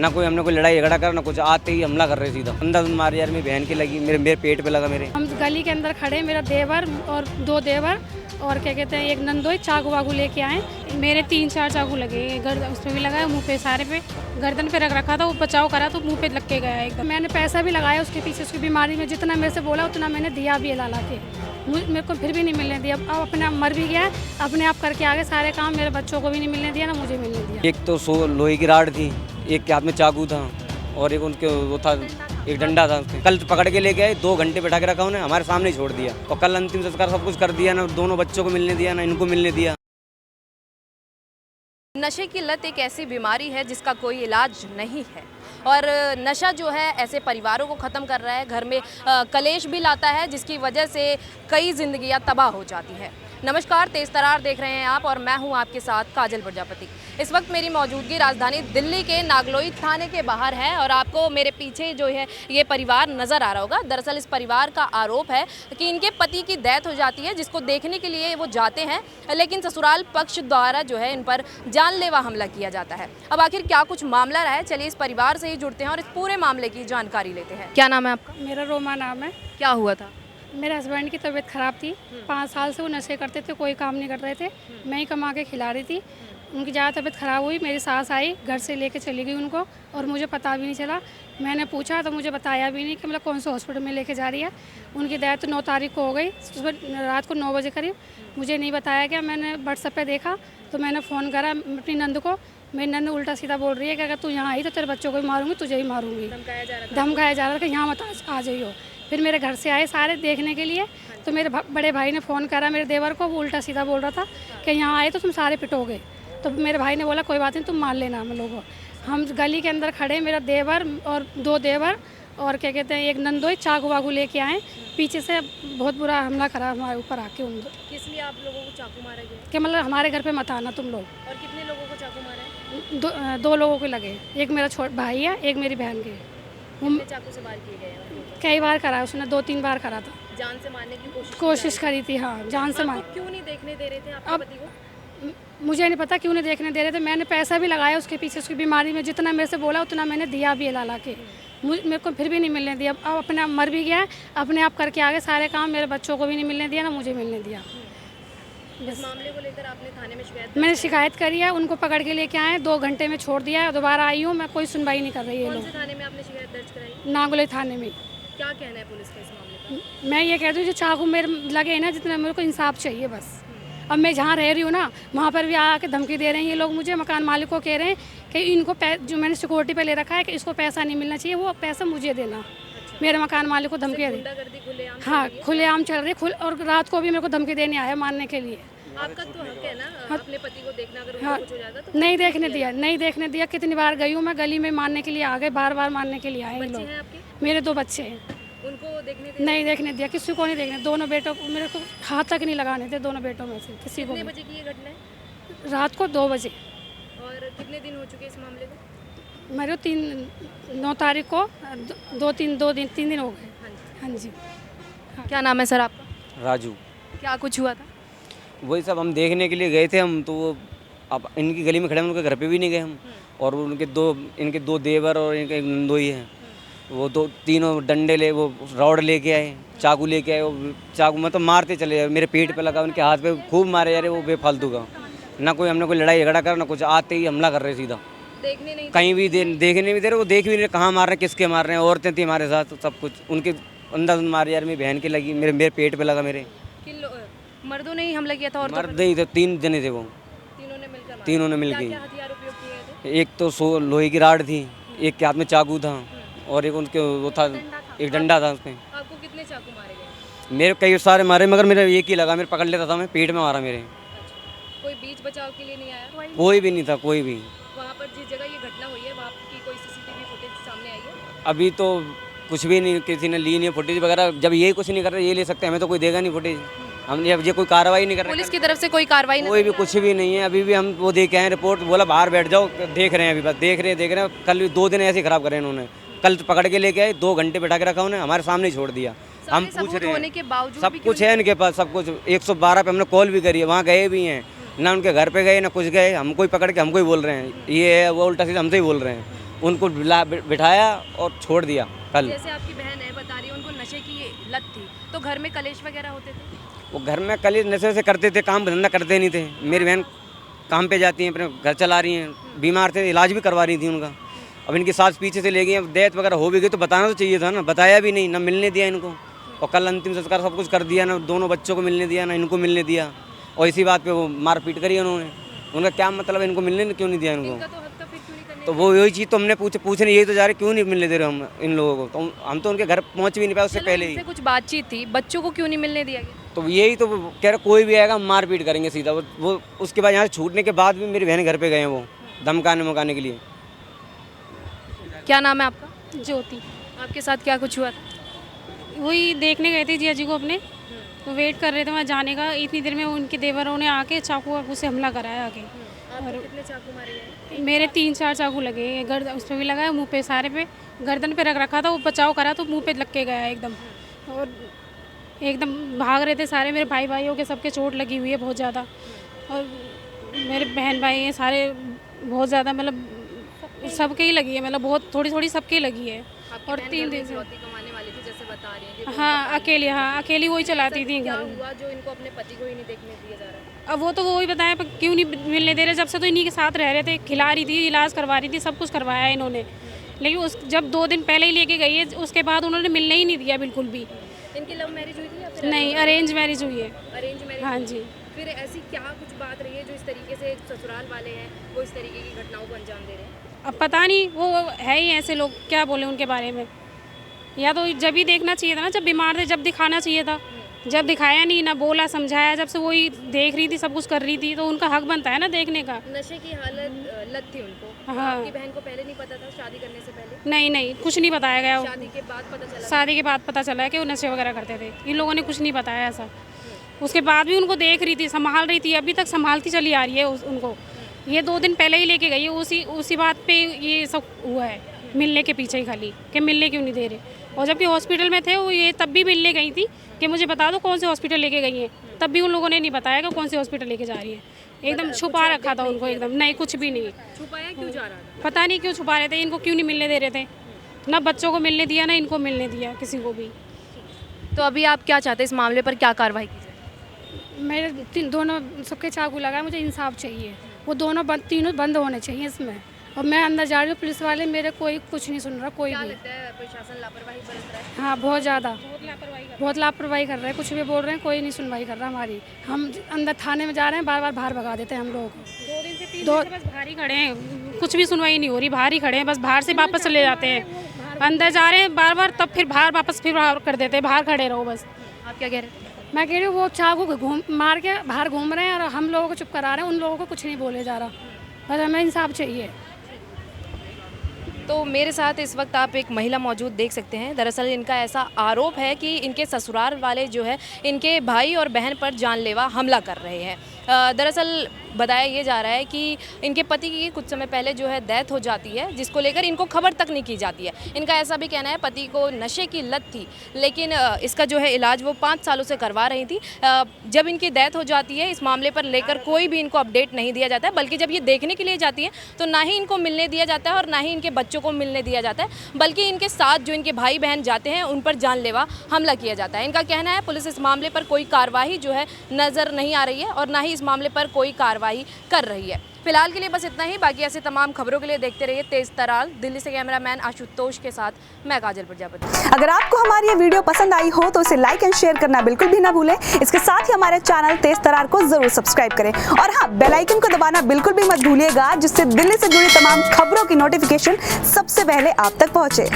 ना कोई हमने कोई लड़ाई झगड़ा कर, ना कुछ, आते ही हमला कर रहे सीधा। अंदर मार यार, मेरी बहन की लगी, मेरे पेट पे लगा मेरे। हम गली के अंदर खड़े, मेरा देवर और 2 देवर और क्या कहते हैं एक नंदोई चाकू वाकू लेके आए। मेरे 3-4 चाकू लगे, गर्दन उसमें भी लगा, मुंह पे, सारे पे, गर्दन पे रख रखा था, वो बचाव करा तो मुंह पे लग के गया एकदम। मैंने पैसा भी लगाया उसके पीछे, उसकी बीमारी में जितना मेरे से बोला उतना मैंने दिया भी ला के, मेरे को फिर भी नहीं मिलने दिया। अब अपने आप मर भी गया है, अपने आप करके आगे सारे काम, मेरे बच्चों को भी नहीं मिलने दिया, ना मुझे मिलने दिया। एक तो लोहे की राड थी, एक के हाथ में चाकू था और एक उनके वो था, एक डंडा था। कल पकड़ के लेके आए, 2 घंटे बैठा के रखा उन्हें, हमारे सामने ही छोड़ दिया। और कल अंतिम संस्कार सब कुछ कर दिया, ना दोनों बच्चों को मिलने दिया, ना इनको मिलने दिया। नशे की लत एक ऐसी बीमारी है जिसका कोई इलाज नहीं है और नशा जो है ऐसे परिवारों को ख़त्म कर रहा है, घर में कलेश भी लाता है जिसकी वजह से कई जिंदगियां तबाह हो जाती है। नमस्कार, तेज़ तरार देख रहे हैं आप और मैं हूं आपके साथ काजल प्रजापति। इस वक्त मेरी मौजूदगी राजधानी दिल्ली के नागलोई थाने के बाहर है और आपको मेरे पीछे जो है ये परिवार नज़र आ रहा होगा। दरअसल इस परिवार का आरोप है कि इनके पति की डेथ हो जाती है, जिसको देखने के लिए वो जाते हैं, लेकिन ससुराल पक्ष द्वारा जो है इन पर जानलेवा हमला किया जाता है। अब आखिर क्या कुछ मामला रहा है, चलिए इस परिवार से ही जुड़ते हैं और इस पूरे मामले की जानकारी लेते हैं। क्या नाम है आपका? मेरा रोमा नाम है। क्या हुआ था? मेरे हस्बैंड की तबीयत ख़राब थी, 5 साल से वो नशे करते थे, कोई काम नहीं कर रहे थे, मैं ही कमा के खिला रही थी। उनकी ज़्यादा तबीयत ख़राब हुई, मेरी सास आई, घर से लेके चली गई उनको और मुझे पता भी नहीं चला। मैंने पूछा तो मुझे बताया भी नहीं कि मतलब कौन से हॉस्पिटल में लेके जा रही है। उनकी डेथ 9 तारीख को हो गई, सुबह रात को 9 बजे करीब। मुझे नहीं बताया गया, मैंने व्हाट्सएप पे देखा तो मैंने फ़ोन करा अपनी नंद को। मेरी नंद उल्टा सीधा बोल रही है कि अगर तू यहाँ आई तो तेरे बच्चों को भी मारूंगी, तुझे भी मारूंगी। धमकाया जा रहा था कि यहाँ मत आ जाइयो। फिर मेरे घर से आए सारे देखने के लिए, तो मेरे बड़े भाई ने फ़ोन करा मेरे देवर को, वो उल्टा सीधा बोल रहा था कि यहाँ आए तो तुम सारे पिटोगे। तो मेरे भाई ने बोला कोई बात नहीं, तुम मान लेना हम लोगों। हम गली के अंदर खड़े, मेरा देवर और 2 देवर और क्या कहते हैं एक नंदोई चाकू वाकू लेके आए, पीछे से बहुत बुरा हमला करा हमारे ऊपर आके। उन किस लिए आप लोगों को चाकू मारा गया? कि मतलब हमारे घर पे मत आना तुम लोग। और कितने लोगों को चाकू मारा है? 2 लोगों के लगे, एक मेरा छोटा भाई है, एक मेरी बहन के। कितने चाकू से वार किए गए हैं? कई बार करा, उसने 2-3 बार करा था। जान से मारने की कोशिश करी थी, हाँ, जान से मार। क्यों नहीं देखने दे रहे थे आपके अब पति को? मुझे नहीं पता क्यों नहीं देखने दे रहे थे। मैंने पैसा भी लगाया उसके पीछे, उसकी बीमारी में जितना मेरे से बोला उतना मैंने दिया भी ला के, मेरे को फिर भी नहीं मिलने दिया। अब अपने आप मर भी गया है, अपने आप करके आगे सारे काम, मेरे बच्चों को भी नहीं मिलने दिया, ना मुझे मिलने दिया। इस मामले को लेकर आपने थाने में शिकायत? मैंने शिकायत करी है, उनको पकड़ के लेके आए, 2 घंटे में छोड़ दिया है, दोबारा आई हूँ मैं, कोई सुनवाई नहीं कर रही है। कौन से थाने में आपने शिकायत दर्ज कराई? नागलोई थाने में। क्या कहना है पुलिस का इस मामले पर? मैं ये कहती हूँ जो चाकू मेरे लगे ना, जितना मेरे को इंसाफ चाहिए बस। अब मैं जहाँ रह रही हूँ ना, वहाँ पर भी आके धमकी दे रहे हैं ये लोग मुझे। मकान मालिक को कह रहे हैं कि इनको जो मैंने सिक्योरिटी पे ले रखा है कि इसको पैसा नहीं मिलना चाहिए, वो पैसा मुझे देना। अच्छा। मेरे मकान मालिक को धमकी दे, हाँ, खुलेआम चल रही है। और रात को भी मेरे को धमकी देने आया मारने के लिए। आपका तो हक है ना, हाँ, अपने पति को देखना, अगर हाँ, कुछ हो जाएगा तो। नहीं देखने दिया, नहीं देखने दिया। कितनी बार गई हूँ मैं गली में, मारने के लिए आ गए, बार मारने के लिए आए लोग। मेरे 2 बच्चे हैं, उनको देखने नहीं देखने दिया, किसी को नहीं देखने। दोनों बेटों को मेरे को हाथ तक नहीं लगाने थे, दोनों बेटों में से किसी को। कितने बजे की ये घटना है? रात को 2 बजे। और कितने दिन हो चुके इस मामले को? मेरे 9 तारीख को 3 दिन हो गए। हाँ जी। हाँ। क्या नाम है सर आपका? राजू। क्या कुछ हुआ था? वही सब हम देखने के लिए गए थे हम, तो वो अब इनकी गली में खड़े, उनके घर पे भी नहीं गए हम। और इनके 2 देवर और इनके एक नंदोई है, वो 2-3 डंडे वो रॉड लेके आए, चाकू लेके आए। वो चाकू मतलब मारते चले जाए, मेरे पेट पे लगा, उनके हाथ पे खूब मारे जा रहे वो बेफालतू का। ना कोई हमने कोई लड़ाई झगड़ा कर, ना कुछ, आते ही हमला कर रहे सीधा। देखने नहीं, कहीं भी देखने भी दे रहे, वो देख भी नहीं रहे कहाँ मार रहे हैं, किसके मार रहे हैं। औरतें थी हमारे साथ, सब कुछ। उनके अंदर मारे यार, मेरी बहन की लगी, मेरे पेट पे लगा मेरे। मर्दों ने ही हमला किया था? और मर्द ही थे, 3 जने थे वो, तीनों ने मिल क्या हथियार उपयोग किए थे? एक तो लोहे की राड थी, एक के हाथ में चाकू था और एक उनके वो था, एक डंडा था उसमें। आपको कितने चाकू मारे गए? मेरे कई सारे मारे, मगर मेरा एक ही लगा, मेरे पकड़ लेता था मैं, पेट में मारा मेरे। अच्छा। कोई बीच बचाव के लिए नहीं आया? कोई भी नहीं था, कोई भी। वहाँ पर जिस जगह ये घटना हुई है वहाँ की कोई सीसीटीवी फुटेज सामने आई है? अभी तो कुछ भी नहीं, किसी ने ली नहीं फुटेज वगैरह। जब ये कुछ नहीं कर रहे, ये ले सकते हैं, हमें तो कोई देगा नहीं फुटेज। हम जब ये कोई कार्रवाई नहीं कर रहे, पुलिस की तरफ से कोई कार्रवाई कोई भी कुछ भी नहीं है। अभी भी हम वो दे के आए रिपोर्ट, बोला बाहर बैठ जाओ, देख रहे हैं अभी, बस देख रहे हैं। कल भी 2 दिन ऐसे ही खराब करे इन्होंने। कल पकड़ के लेके आए, 2 घंटे बैठा के रखा उन्हें, हमारे सामने ही छोड़ दिया। हम पूछ रहे हैं, के बावजूद सब कुछ है इनके पास, सब कुछ। 112 पे हमने कॉल भी करी है, वहाँ गए भी हैं, ना उनके घर पे गए ना कुछ गए। हमको ही पकड़ के हमको ही बोल रहे हैं, ये है वो, उल्टा सीधा हमसे ही बोल रहे हैं। उनको बिठाया और छोड़ दिया कल। जैसे आपकी बहन है बता रही है उनको नशे की लत थी, तो घर में कलेश वगैरह होते थे? वो घर में कल नशे से करते थे, काम धंधा करते नहीं थे। मेरी बहन काम पे जाती हैं, अपने घर चला रही हैं, बीमार थे, इलाज भी करवा रही थी उनका। अब इनकी सास पीछे से ले गई, अब डेथ वगैरह हो भी गई तो बताना तो चाहिए था ना, बताया भी नहीं, ना मिलने दिया इनको। और कल अंतिम संस्कार सब कुछ कर दिया, ना दोनों बच्चों को मिलने दिया, ना इनको मिलने दिया। और इसी बात पे वो मारपीट करी उन्होंने। उनका क्या मतलब है, इनको मिलने क्यों नहीं दिया इनको? तो वो यही चीज़ तो हमने पूछने यही तो जा रहे, क्यों नहीं मिलने दे रहे हम इन लोगों को? तो हम तो उनके घर पहुंच भी नहीं पाए उससे पहले ही। कुछ बातचीत थी, बच्चों को क्यों नहीं मिलने दिया गया? तो यही तो कह रहे कोई भी आएगा मारपीट करेंगे सीधा। वो उसके बाद यहाँ से छूटने के बाद भी मेरी बहन घर पे गए हैं वो धमकाने के लिए। क्या नाम है आपका? ज्योति। आपके साथ क्या कुछ हुआ था? वही देखने गए थे जिया जी को अपने, तो वेट कर रहे थे वहाँ जाने का। इतनी देर में उनके देवरों ने आके चाकू वाकू से हमला कराया आके। और कितने चाकू मारे गए? मेरे 3-4 चाकू लगे, गर्दन उस पर भी लगाया, मुंह पे, सारे पे, गर्दन पे रख रखा था। वो बचाव करा तो मुंह पे लग के गया एकदम, और एकदम भाग रहे थे सारे। मेरे भाइयों के सबके चोट लगी हुई है बहुत ज़्यादा, और मेरे बहन भाई हैं सारे बहुत ज़्यादा, मतलब सबके ही लगी है, मतलब बहुत थोड़ी सबके लगी है। और 3 दिन से कमाने वाली थी जैसे बता रही हैं। हाँ अकेली वही चलाती थी क्या घर। हुआ जो इनको अपने पति को ही नहीं देखने दिया जा रहा है? अब वो तो वही बताया, पर क्यों नहीं मिलने दे रहे? जब से तो इन्हीं के साथ रह रहे थे, खिला रही थी, इलाज करवा रही थी, सब कुछ करवाया है इन्होंने। लेकिन जब 2 दिन पहले ही लेके गई है, उसके बाद उन्होंने मिलने ही नहीं दिया बिल्कुल भी। इनकी लव मैरिज हुई थी या फिर नहीं, अरेंज मैरिज हुई है। Arrange marriage? हाँ जी। फिर ऐसी क्या कुछ बात रही है जो इस तरीके से ससुराल वाले हैं वो इस तरीके की घटनाओं को अंजाम दे रहे हैं? अब पता नहीं, वो है ही ऐसे लोग, क्या बोले उनके बारे में। या तो जब ही देखना चाहिए था ना, जब बीमार थे जब दिखाना चाहिए था, जब दिखाया नहीं, ना बोला समझाया। जब से वही देख रही थी, सब कुछ कर रही थी, तो उनका हक बनता है ना देखने का। नशे की लत थी उनको। हाँ। आपकी बहन को पहले नहीं पता था शादी करने से पहले? नहीं, कुछ नहीं बताया गया। शादी के बाद पता चला? शादी के बाद पता चला है कि वो नशे वगैरह करते थे। इन लोगों ने कुछ नहीं बताया ऐसा। उसके बाद भी उनको देख रही थी, संभाल रही थी, अभी तक संभालती चली आ रही है उनको। ये 2 दिन पहले ही लेके गई है, उसी बात पे ये सब हुआ है, मिलने के पीछे ही खाली, कि मिलने क्यों नहीं दे रहे। और जबकि हॉस्पिटल में थे वो, ये तब भी मिलने गई थी कि मुझे बता दो कौन से हॉस्पिटल लेके गई हैं। तब भी उन लोगों ने नहीं बताया कि कौन से हॉस्पिटल लेके जा रही है। एकदम छुपा रखा था उनको, एकदम नहीं, कुछ भी नहीं छुपाया क्यों जा रहा था? पता नहीं क्यों छुपा रहे थे, इनको क्यों नहीं मिलने दे रहे थे। ना बच्चों को मिलने दिया, ना इनको मिलने दिया, किसी को भी। तो अभी आप क्या चाहते हैं, इस मामले पर क्या कार्रवाई की जाए? मेरे दोनों सबके चाकू लगा, मुझे इंसाफ चाहिए। वो तीनों बंद होने चाहिए इसमें। और मैं अंदर जा रही हूँ, पुलिस वाले मेरे कोई कुछ नहीं सुन रहा, कोई भी। लगता है प्रशासन लापरवाही बरत रहा है? हाँ, बहुत ज़्यादा, बहुत लापरवाही कर रहे हैं। कुछ भी बोल रहे हैं, कोई नहीं सुनवाई कर रहा हमारी। हम अंदर थाने में जा रहे हैं, बार बाहर भगा देते हैं हम लोगों को। 2 दिन से 3 दो दिन से बस बाहर ही खड़े हैं, कुछ भी सुनवाई नहीं हो रही, बाहर ही खड़े हैं, बस बाहर से वापस चले जाते हैं। अंदर जा रहे हैं बार, तब फिर बाहर वापस फिर बाहर कर देते हैं, बाहर खड़े रहो बस। आप क्या कह रहे हैं? मैं कह रही हूँ वो चाकू मार के बाहर घूम रहे हैं, और हम लोगों को चुप करा रहे हैं, उन लोगों को कुछ नहीं बोले जा रहा। बस हमें इंसाफ चाहिए। तो मेरे साथ इस वक्त आप एक महिला मौजूद देख सकते हैं। दरअसल इनका ऐसा आरोप है कि इनके ससुराल वाले जो है इनके भाई और बहन पर जानलेवा हमला कर रहे हैं। दरअसल बताया ये जा रहा है कि इनके पति की कुछ समय पहले जो है डेथ हो जाती है, जिसको लेकर इनको खबर तक नहीं की जाती है। इनका ऐसा भी कहना है पति को नशे की लत थी, लेकिन इसका जो है इलाज वो 5 सालों से करवा रही थी। जब इनकी डेथ हो जाती है, इस मामले पर लेकर कोई भी इनको अपडेट नहीं दिया जाता है, बल्कि जब ये देखने के लिए जाती है तो ना ही इनको मिलने दिया जाता है और ना ही इनके बच्चों को मिलने दिया जाता है, बल्कि इनके साथ जो इनके भाई बहन जाते हैं उन पर जानलेवा हमला किया जाता है। इनका कहना है पुलिस इस मामले पर कोई कार्रवाई जो है नज़र नहीं आ रही है और ना ही इस मामले पर कोई कार्रवाई कर रही है। फिलहाल के लिए बस इतना ही। बाकी ऐसे तमाम खबरों के लिए देखते रहिए तेज तराल। दिल्ली से कैमरामैन आशुतोष के साथ मैं काजल प्रजापति। अगर आपको हमारी ये वीडियो पसंद आई हो तो इसे लाइक एंड शेयर करना बिल्कुल भी ना भूलें। इसके साथ ही हमारे चैनल तेज तरार को जरूर सब्सक्राइब करें, और हाँ, बेल आइकन को दबाना बिल्कुल भी मत भूलिएगा, जिससे दिल्ली से जुड़ी तमाम खबरों की नोटिफिकेशन सबसे पहले आप तक पहुंचे।